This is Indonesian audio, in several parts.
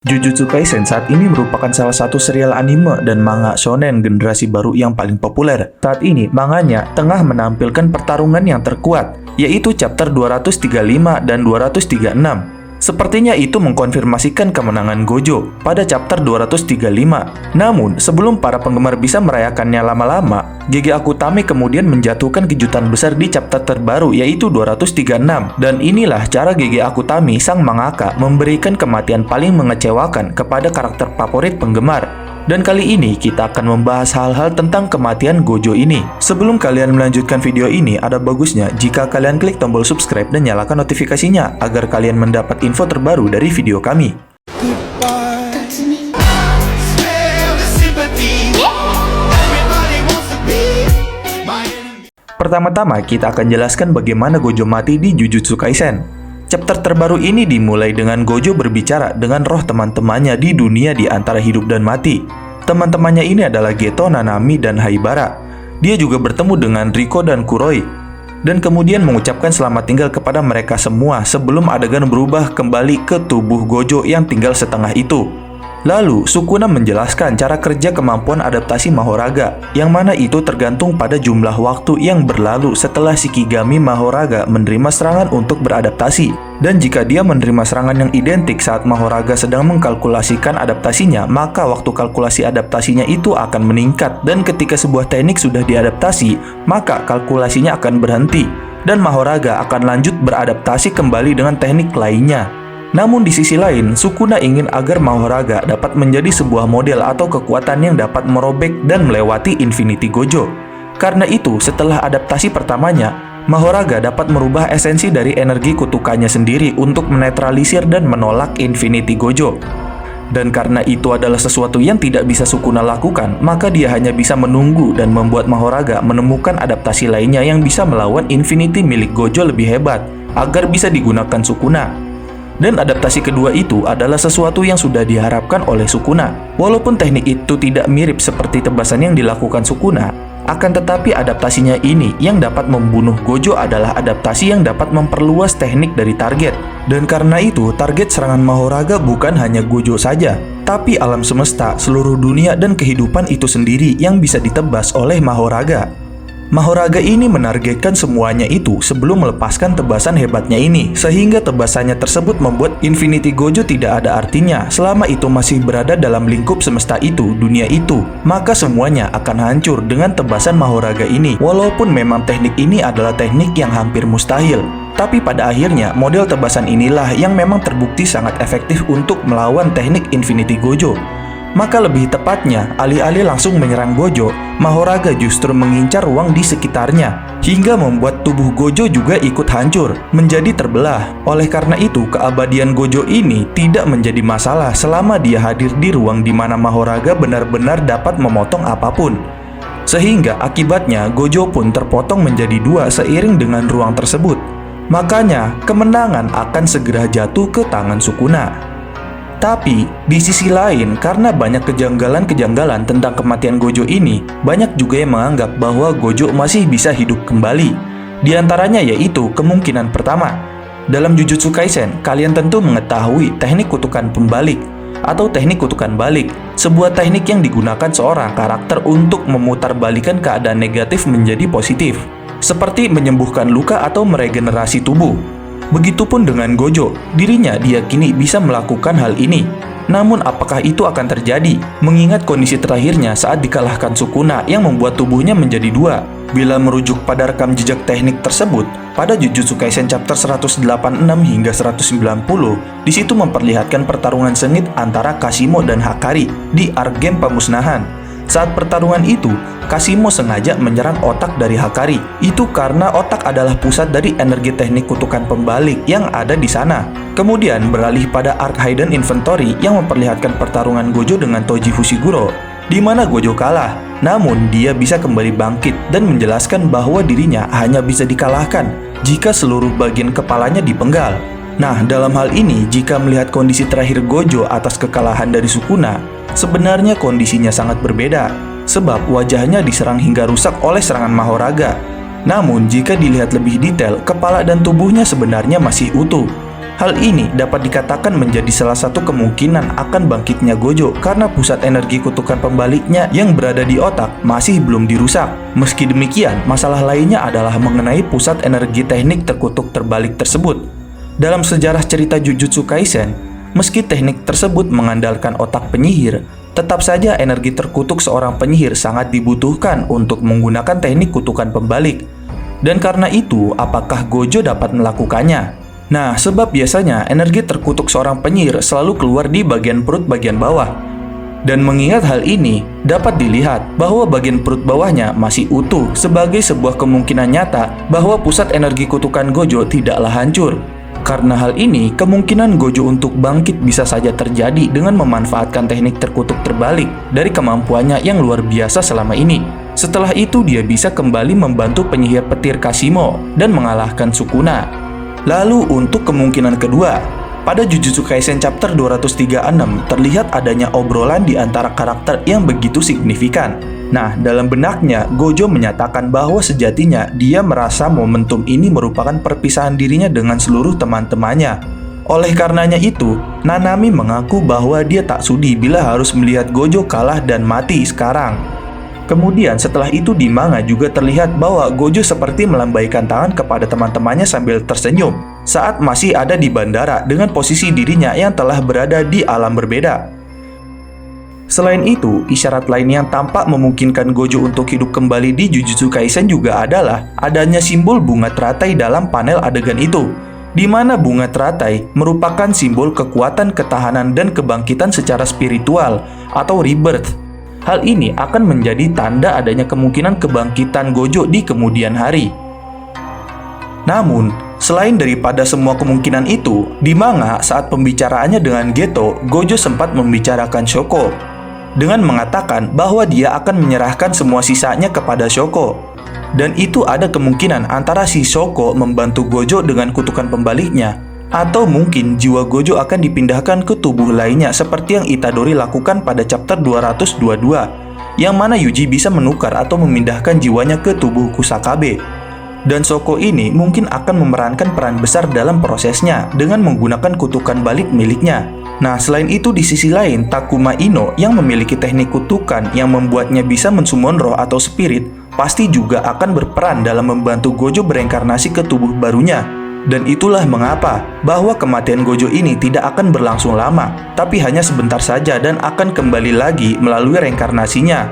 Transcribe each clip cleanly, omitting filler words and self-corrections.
Jujutsu Kaisen saat ini merupakan salah satu serial anime dan manga shonen generasi baru yang paling populer. Saat ini, manganya tengah menampilkan pertarungan yang terkuat, yaitu chapter 235 dan 236. Sepertinya itu mengkonfirmasikan kemenangan Gojo pada chapter 235. Namun, sebelum para penggemar bisa merayakannya lama-lama, GG Akutami kemudian menjatuhkan kejutan besar di chapter terbaru yaitu 236. Dan inilah cara GG Akutami sang mangaka memberikan kematian paling mengecewakan kepada karakter favorit penggemar. Dan kali ini kita akan membahas hal-hal tentang kematian Gojo ini. Sebelum kalian melanjutkan video ini, ada bagusnya jika kalian klik tombol subscribe dan nyalakan notifikasinya agar kalian mendapat info terbaru dari video kami. Pertama-tama kita akan jelaskan bagaimana Gojo mati di Jujutsu Kaisen. Chapter terbaru ini dimulai dengan Gojo berbicara dengan roh teman-temannya di dunia di antara hidup dan mati. Teman-temannya ini adalah Geto, Nanami, dan Haibara. Dia juga bertemu dengan Riko dan Kuroi, dan kemudian mengucapkan selamat tinggal kepada mereka semua sebelum adegan berubah kembali ke tubuh Gojo yang tinggal setengah itu. Lalu, Sukuna menjelaskan cara kerja kemampuan adaptasi Mahoraga, yang mana itu tergantung pada jumlah waktu yang berlalu setelah Shikigami Mahoraga menerima serangan untuk beradaptasi. Dan jika dia menerima serangan yang identik saat Mahoraga sedang mengkalkulasikan adaptasinya, maka waktu kalkulasi adaptasinya itu akan meningkat. Dan ketika sebuah teknik sudah diadaptasi, maka kalkulasinya akan berhenti. Dan Mahoraga akan lanjut beradaptasi kembali dengan teknik lainnya. Namun di sisi lain, Sukuna ingin agar Mahoraga dapat menjadi sebuah model atau kekuatan yang dapat merobek dan melewati Infinity Gojo. Karena itu, setelah adaptasi pertamanya, Mahoraga dapat merubah esensi dari energi kutukannya sendiri untuk menetralisir dan menolak Infinity Gojo. Dan karena itu adalah sesuatu yang tidak bisa Sukuna lakukan, maka dia hanya bisa menunggu dan membuat Mahoraga menemukan adaptasi lainnya yang bisa melawan Infinity milik Gojo lebih hebat, agar bisa digunakan Sukuna. Dan adaptasi kedua itu adalah sesuatu yang sudah diharapkan oleh Sukuna. Walaupun teknik itu tidak mirip seperti tebasan yang dilakukan Sukuna, akan tetapi adaptasinya ini yang dapat membunuh Gojo adalah adaptasi yang dapat memperluas teknik dari target. Dan karena itu, target serangan Mahoraga bukan hanya Gojo saja, tapi alam semesta, seluruh dunia, dan kehidupan itu sendiri yang bisa ditebas oleh Mahoraga. Mahoraga ini menargetkan semuanya itu sebelum melepaskan tebasan hebatnya ini, sehingga tebasannya tersebut membuat Infinity Gojo tidak ada artinya selama itu masih berada dalam lingkup semesta itu, dunia itu. Maka semuanya akan hancur dengan tebasan Mahoraga ini. Walaupun memang teknik ini adalah teknik yang hampir mustahil, tapi pada akhirnya model tebasan inilah yang memang terbukti sangat efektif untuk melawan teknik Infinity Gojo. Maka lebih tepatnya, alih-alih langsung menyerang Gojo, Mahoraga justru mengincar ruang di sekitarnya, hingga membuat tubuh Gojo juga ikut hancur, menjadi terbelah. Oleh karena itu, keabadian Gojo ini tidak menjadi masalah selama dia hadir di ruang di mana Mahoraga benar-benar dapat memotong apapun. Sehingga akibatnya Gojo pun terpotong menjadi dua seiring dengan ruang tersebut. Makanya, kemenangan akan segera jatuh ke tangan Sukuna. Tapi, di sisi lain, karena banyak kejanggalan-kejanggalan tentang kematian Gojo ini, banyak juga yang menganggap bahwa Gojo masih bisa hidup kembali. Di antaranya yaitu kemungkinan pertama. Dalam Jujutsu Kaisen, kalian tentu mengetahui teknik kutukan pembalik atau teknik kutukan balik, sebuah teknik yang digunakan seorang karakter untuk memutarbalikan keadaan negatif menjadi positif, seperti menyembuhkan luka atau meregenerasi tubuh. Begitupun dengan Gojo, dirinya diyakini bisa melakukan hal ini. Namun apakah itu akan terjadi? Mengingat kondisi terakhirnya saat dikalahkan Sukuna yang membuat tubuhnya menjadi dua. Bila merujuk pada rekam jejak teknik tersebut, pada Jujutsu Kaisen chapter 186 hingga 190, di situ memperlihatkan pertarungan sengit antara Kashimo dan Hakari di arc game pemusnahan. Saat pertarungan itu, Kashimo sengaja menyerang otak dari Hakari. Itu karena otak adalah pusat dari energi teknik kutukan pembalik yang ada di sana. Kemudian beralih pada arc Hidden Inventory yang memperlihatkan pertarungan Gojo dengan Toji Fushiguro, di mana Gojo kalah. Namun dia bisa kembali bangkit dan menjelaskan bahwa dirinya hanya bisa dikalahkan jika seluruh bagian kepalanya dipenggal. Nah, dalam hal ini, jika melihat kondisi terakhir Gojo atas kekalahan dari Sukuna, sebenarnya kondisinya sangat berbeda, sebab wajahnya diserang hingga rusak oleh serangan Mahoraga. Namun, jika dilihat lebih detail, kepala dan tubuhnya sebenarnya masih utuh. Hal ini dapat dikatakan menjadi salah satu kemungkinan akan bangkitnya Gojo karena pusat energi kutukan pembaliknya yang berada di otak masih belum dirusak. Meski demikian, masalah lainnya adalah mengenai pusat energi teknik terkutuk terbalik tersebut. Dalam sejarah cerita Jujutsu Kaisen, meski teknik tersebut mengandalkan otak penyihir, tetap saja energi terkutuk seorang penyihir sangat dibutuhkan untuk menggunakan teknik kutukan pembalik. Dan karena itu, apakah Gojo dapat melakukannya? Nah, sebab biasanya energi terkutuk seorang penyihir selalu keluar di bagian perut bagian bawah. Dan mengingat hal ini, dapat dilihat bahwa bagian perut bawahnya masih utuh sebagai sebuah kemungkinan nyata bahwa pusat energi kutukan Gojo tidaklah hancur. Karena hal ini, kemungkinan Gojo untuk bangkit bisa saja terjadi dengan memanfaatkan teknik terkutuk terbalik dari kemampuannya yang luar biasa selama ini. Setelah itu, dia bisa kembali membantu penyihir petir Kashimo dan mengalahkan Sukuna. Lalu untuk kemungkinan kedua, pada Jujutsu Kaisen chapter 236 terlihat adanya obrolan di antara karakter yang begitu signifikan. Nah, dalam benaknya, Gojo menyatakan bahwa sejatinya dia merasa momentum ini merupakan perpisahan dirinya dengan seluruh teman-temannya. Oleh karenanya itu, Nanami mengaku bahwa dia tak sudi bila harus melihat Gojo kalah dan mati sekarang. Kemudian setelah itu di manga juga terlihat bahwa Gojo seperti melambaikan tangan kepada teman-temannya sambil tersenyum saat masih ada di bandara dengan posisi dirinya yang telah berada di alam berbeda. Selain itu, isyarat lain yang tampak memungkinkan Gojo untuk hidup kembali di Jujutsu Kaisen juga adalah adanya simbol bunga teratai dalam panel adegan itu, di mana bunga teratai merupakan simbol kekuatan, ketahanan, dan kebangkitan secara spiritual atau rebirth. Hal ini akan menjadi tanda adanya kemungkinan kebangkitan Gojo di kemudian hari. Namun, selain daripada semua kemungkinan itu, di manga saat pembicaraannya dengan Geto, Gojo sempat membicarakan Shoko dengan mengatakan bahwa dia akan menyerahkan semua sisanya kepada Shoko. Dan itu ada kemungkinan antara si Shoko membantu Gojo dengan kutukan pembaliknya, atau mungkin jiwa Gojo akan dipindahkan ke tubuh lainnya seperti yang Itadori lakukan pada chapter 222, yang mana Yuji bisa menukar atau memindahkan jiwanya ke tubuh Kusakabe. Dan Shoko ini mungkin akan memerankan peran besar dalam prosesnya dengan menggunakan kutukan balik miliknya. Nah, selain itu di sisi lain, Takuma Ino yang memiliki teknik kutukan yang membuatnya bisa mensummon roh atau spirit, pasti juga akan berperan dalam membantu Gojo bereinkarnasi ke tubuh barunya. Dan itulah mengapa bahwa kematian Gojo ini tidak akan berlangsung lama, tapi hanya sebentar saja dan akan kembali lagi melalui reinkarnasinya.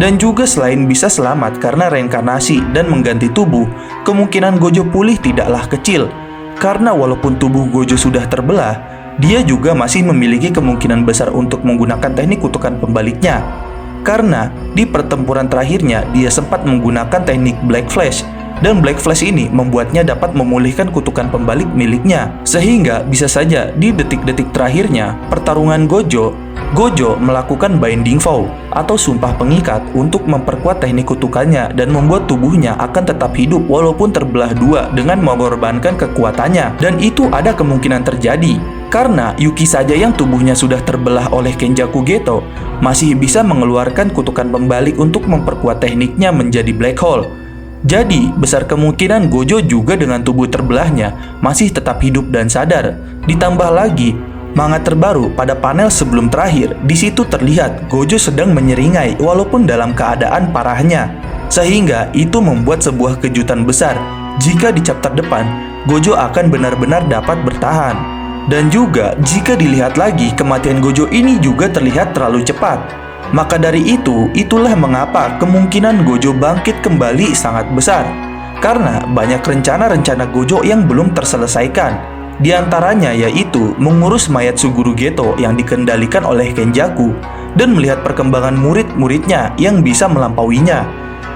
Dan juga selain bisa selamat karena reinkarnasi dan mengganti tubuh, kemungkinan Gojo pulih tidaklah kecil. Karena walaupun tubuh Gojo sudah terbelah, dia juga masih memiliki kemungkinan besar untuk menggunakan teknik kutukan pembaliknya. Karena di pertempuran terakhirnya dia sempat menggunakan teknik Black Flash, dan Black Flash ini membuatnya dapat memulihkan kutukan pembalik miliknya. Sehingga bisa saja di detik-detik terakhirnya pertarungan Gojo melakukan Binding Vow atau sumpah pengikat untuk memperkuat teknik kutukannya dan membuat tubuhnya akan tetap hidup walaupun terbelah dua dengan mengorbankan kekuatannya. Dan itu ada kemungkinan terjadi karena Yuki saja yang tubuhnya sudah terbelah oleh Kenjaku Geto masih bisa mengeluarkan kutukan pembalik untuk memperkuat tekniknya menjadi Black Hole. Jadi, besar kemungkinan Gojo juga dengan tubuh terbelahnya masih tetap hidup dan sadar. Ditambah lagi, manga terbaru pada panel sebelum terakhir, di situ terlihat Gojo sedang menyeringai walaupun dalam keadaan parahnya. Sehingga itu membuat sebuah kejutan besar jika di chapter depan Gojo akan benar-benar dapat bertahan. Dan juga jika dilihat lagi kematian Gojo ini juga terlihat terlalu cepat. Maka dari itu, itulah mengapa kemungkinan Gojo bangkit kembali sangat besar. Karena banyak rencana-rencana Gojo yang belum terselesaikan. Di antaranya yaitu mengurus mayat Suguru Geto yang dikendalikan oleh Kenjaku dan melihat perkembangan murid-muridnya yang bisa melampauinya.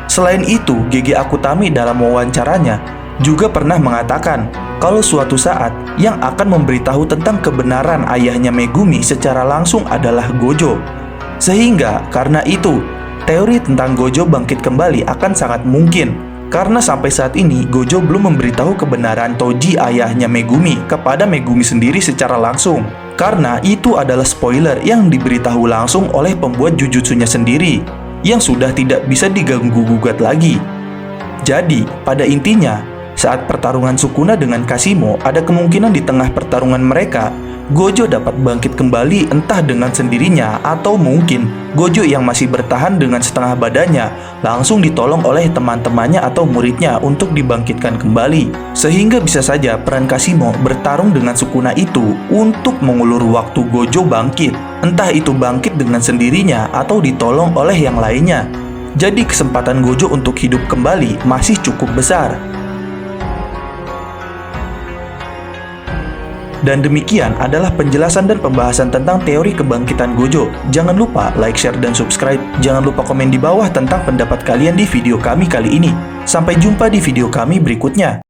Selain itu, GG Akutami dalam wawancaranya juga pernah mengatakan kalau suatu saat yang akan memberitahu tentang kebenaran ayahnya Megumi secara langsung adalah Gojo. Sehingga karena itu, teori tentang Gojo bangkit kembali akan sangat mungkin. Karena sampai saat ini Gojo belum memberitahu kebenaran Toji ayahnya Megumi kepada Megumi sendiri secara langsung. Karena itu adalah spoiler yang diberitahu langsung oleh pembuat Jujutsunya sendiri, yang sudah tidak bisa diganggu-gugat lagi. Jadi, pada intinya, Saat pertarungan Sukuna dengan Kashimo, ada kemungkinan di tengah pertarungan mereka, Gojo dapat bangkit kembali entah dengan sendirinya atau mungkin Gojo yang masih bertahan dengan setengah badannya langsung ditolong oleh teman-temannya atau muridnya untuk dibangkitkan kembali. Sehingga bisa saja peran Kashimo bertarung dengan Sukuna itu untuk mengulur waktu Gojo bangkit. Entah itu bangkit dengan sendirinya atau ditolong oleh yang lainnya. Jadi kesempatan Gojo untuk hidup kembali masih cukup besar. Dan demikian adalah penjelasan dan pembahasan tentang teori kebangkitan Gojo. Jangan lupa like, share, dan subscribe. Jangan lupa komen di bawah tentang pendapat kalian di video kami kali ini. Sampai jumpa di video kami berikutnya.